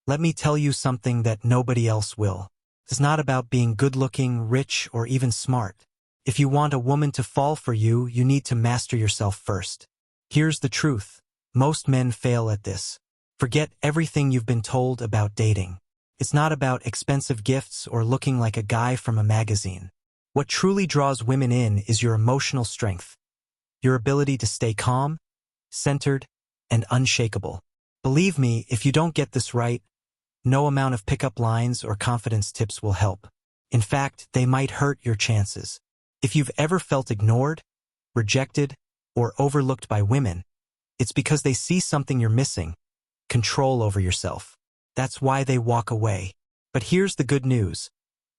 Let me tell you something that nobody else will. It's not about being good-looking, rich, or even smart. If you want a woman to fall for you, you need to master yourself first. Here's the truth. Most men fail at this. Forget everything you've been told about dating. It's not about expensive gifts or looking like a guy from a magazine. What truly draws women in is your emotional strength, your ability to stay calm, centered, and unshakable. Believe me, if you don't get this right, no amount of pickup lines or confidence tips will help. In fact, they might hurt your chances. If you've ever felt ignored, rejected, or overlooked by women, it's because they see something you're missing: control over yourself. That's why they walk away. But here's the good news.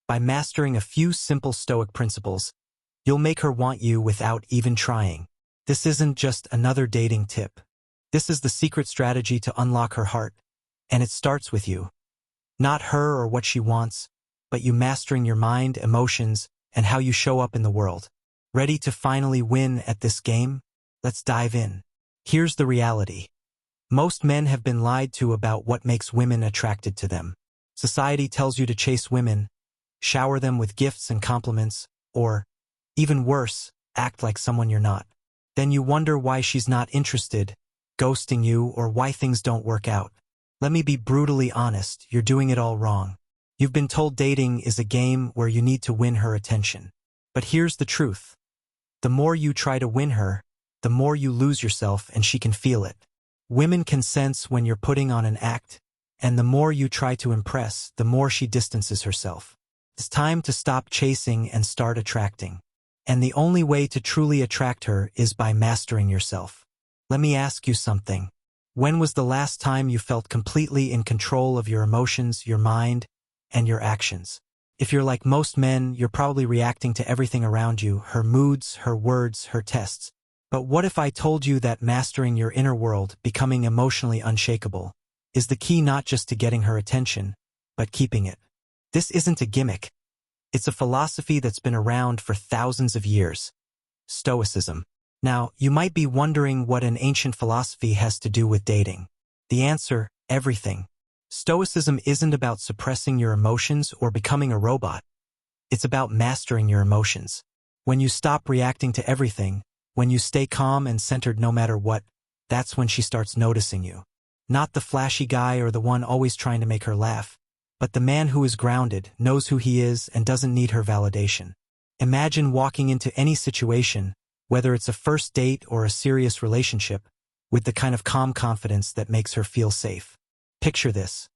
By mastering a few simple Stoic principles, you'll make her want you without even trying. This isn't just another dating tip. This is the secret strategy to unlock her heart, and it starts with you. Not her or what she wants, but you mastering your mind, emotions, and how you show up in the world. Ready to finally win at this game? Let's dive in. Here's the reality. Most men have been lied to about what makes women attracted to them. Society tells you to chase women, shower them with gifts and compliments, or, even worse, act like someone you're not. Then you wonder why she's not interested, ghosting you, or why things don't work out. Let me be brutally honest, you're doing it all wrong. You've been told dating is a game where you need to win her attention. But here's the truth. The more you try to win her, the more you lose yourself, and she can feel it. Women can sense when you're putting on an act, and the more you try to impress, the more she distances herself. It's time to stop chasing and start attracting. And the only way to truly attract her is by mastering yourself. Let me ask you something. When was the last time you felt completely in control of your emotions, your mind, and your actions? If you're like most men, you're probably reacting to everything around you, her moods, her words, her tests. But what if I told you that mastering your inner world, becoming emotionally unshakable, is the key not just to getting her attention, but keeping it? This isn't a gimmick. It's a philosophy that's been around for thousands of years. Stoicism. Now, you might be wondering what an ancient philosophy has to do with dating. The answer: everything. Stoicism isn't about suppressing your emotions or becoming a robot. It's about mastering your emotions. When you stop reacting to everything, when you stay calm and centered no matter what, that's when she starts noticing you. Not the flashy guy or the one always trying to make her laugh, but the man who is grounded, knows who he is, and doesn't need her validation. Imagine walking into any situation, whether it's a first date or a serious relationship, with the kind of calm confidence that makes her feel safe. Picture this.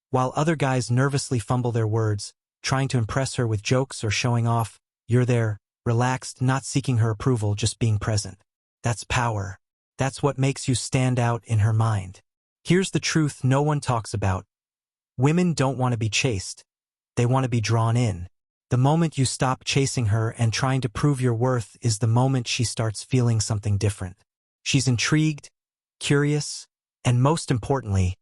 While other guys nervously fumble their words, trying to impress her with jokes or showing off, you're there, relaxed, not seeking her approval, just being present. That's power. That's what makes you stand out in her mind. Here's the truth no one talks about. Women don't want to be chased. They want to be drawn in. The moment you stop chasing her and trying to prove your worth is the moment she starts feeling something different. She's intrigued, curious, and most importantly,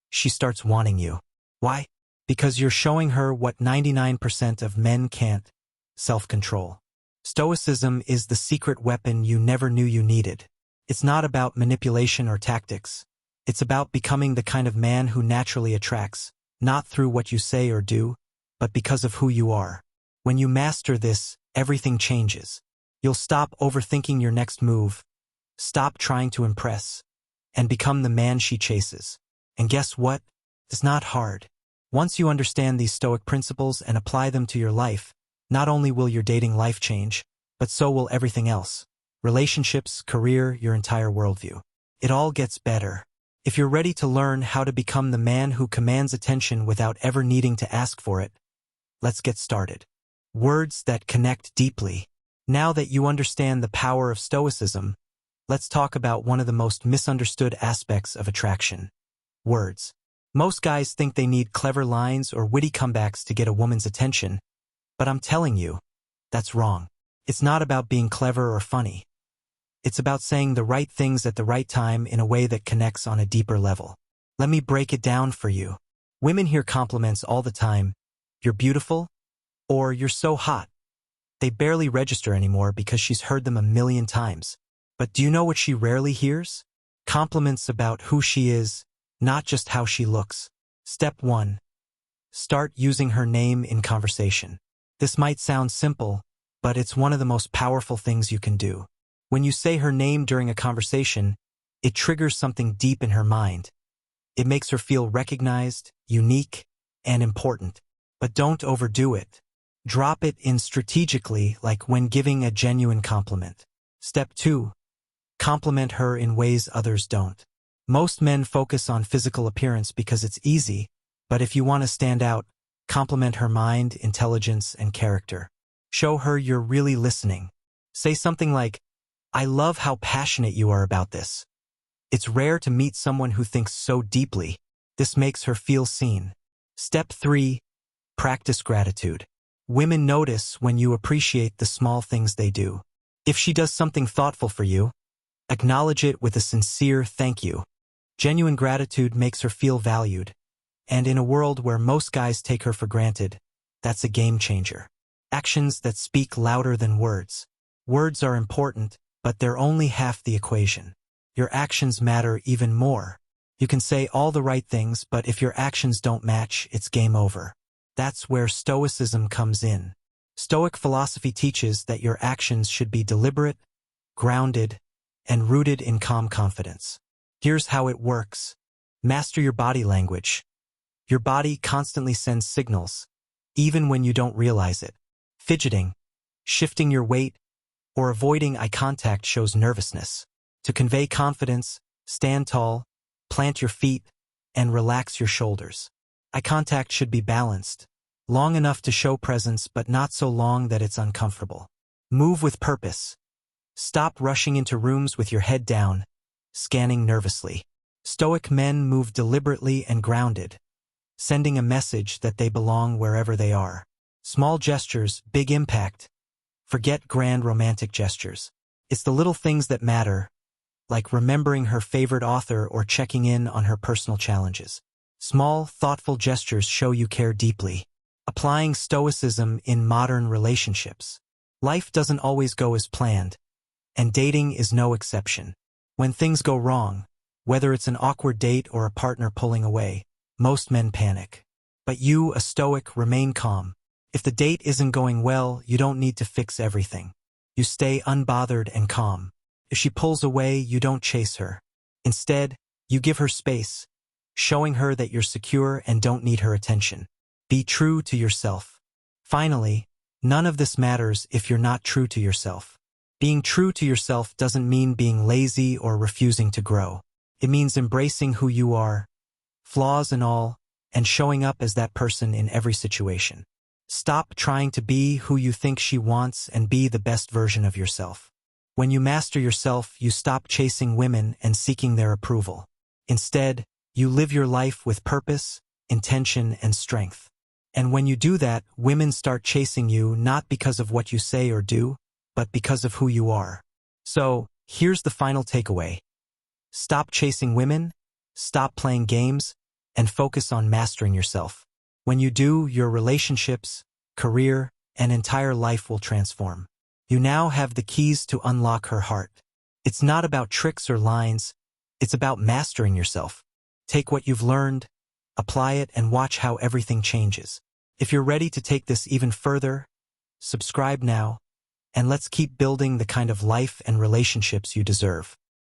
she starts wanting you. Why? Because you're showing her what 99% of men can't: self-control. Stoicism is the secret weapon you never knew you needed. It's not about manipulation or tactics. It's about becoming the kind of man who naturally attracts, not through what you say or do, but because of who you are. When you master this, everything changes. You'll stop overthinking your next move, stop trying to impress, and become the man she chases. And guess what? It's not hard. Once you understand these Stoic principles and apply them to your life, not only will your dating life change, but so will everything else. Relationships, career, your entire worldview. It all gets better. If you're ready to learn how to become the man who commands attention without ever needing to ask for it, let's get started. Words that connect deeply. Now that you understand the power of Stoicism, let's talk about one of the most misunderstood aspects of attraction: words. Most guys think they need clever lines or witty comebacks to get a woman's attention, but I'm telling you, that's wrong. It's not about being clever or funny. It's about saying the right things at the right time in a way that connects on a deeper level. Let me break it down for you. Women hear compliments all the time: "You're beautiful," or "You're so hot." They barely register anymore because she's heard them a million times. But do you know what she rarely hears? Compliments about who she is, not just how she looks. Step 1. Start using her name in conversation. This might sound simple, but it's one of the most powerful things you can do. When you say her name during a conversation, it triggers something deep in her mind. It makes her feel recognized, unique, and important. But don't overdo it. Drop it in strategically, like when giving a genuine compliment. Step 2. Compliment her in ways others don't. Most men focus on physical appearance because it's easy, but if you want to stand out, compliment her mind, intelligence, and character. Show her you're really listening. Say something like, "I love how passionate you are about this." It's rare to meet someone who thinks so deeply. This makes her feel seen. Step 3. Practice gratitude. Women notice when you appreciate the small things they do. If she does something thoughtful for you, acknowledge it with a sincere thank you. Genuine gratitude makes her feel valued, and in a world where most guys take her for granted, that's a game changer. Actions that speak louder than words. Words are important, but they're only half the equation. Your actions matter even more. You can say all the right things, but if your actions don't match, it's game over. That's where Stoicism comes in. Stoic philosophy teaches that your actions should be deliberate, grounded, and rooted in calm confidence. Here's how it works. Master your body language. Your body constantly sends signals, even when you don't realize it. Fidgeting, shifting your weight, or avoiding eye contact shows nervousness. To convey confidence, stand tall, plant your feet, and relax your shoulders. Eye contact should be balanced, long enough to show presence but not so long that it's uncomfortable. Move with purpose. Stop rushing into rooms with your head down, scanning nervously. Stoic men move deliberately and grounded, sending a message that they belong wherever they are. Small gestures, big impact. Forget grand romantic gestures. It's the little things that matter, like remembering her favorite author or checking in on her personal challenges. Small, thoughtful gestures show you care deeply. Applying Stoicism in modern relationships. Life doesn't always go as planned, and dating is no exception. When things go wrong, whether it's an awkward date or a partner pulling away, most men panic. But you, a Stoic, remain calm. If the date isn't going well, you don't need to fix everything. You stay unbothered and calm. If she pulls away, you don't chase her. Instead, you give her space, showing her that you're secure and don't need her attention. Be true to yourself. Finally, none of this matters if you're not true to yourself. Being true to yourself doesn't mean being lazy or refusing to grow. It means embracing who you are, flaws and all, and showing up as that person in every situation. Stop trying to be who you think she wants and be the best version of yourself. When you master yourself, you stop chasing women and seeking their approval. Instead, you live your life with purpose, intention, and strength. And when you do that, women start chasing you not because of what you say or do, but because of who you are. So, here's the final takeaway. Stop chasing women, stop playing games, and focus on mastering yourself. When you do, your relationships, career, and entire life will transform. You now have the keys to unlock her heart. It's not about tricks or lines, it's about mastering yourself. Take what you've learned, apply it, and watch how everything changes. If you're ready to take this even further, subscribe now, and let's keep building the kind of life and relationships you deserve.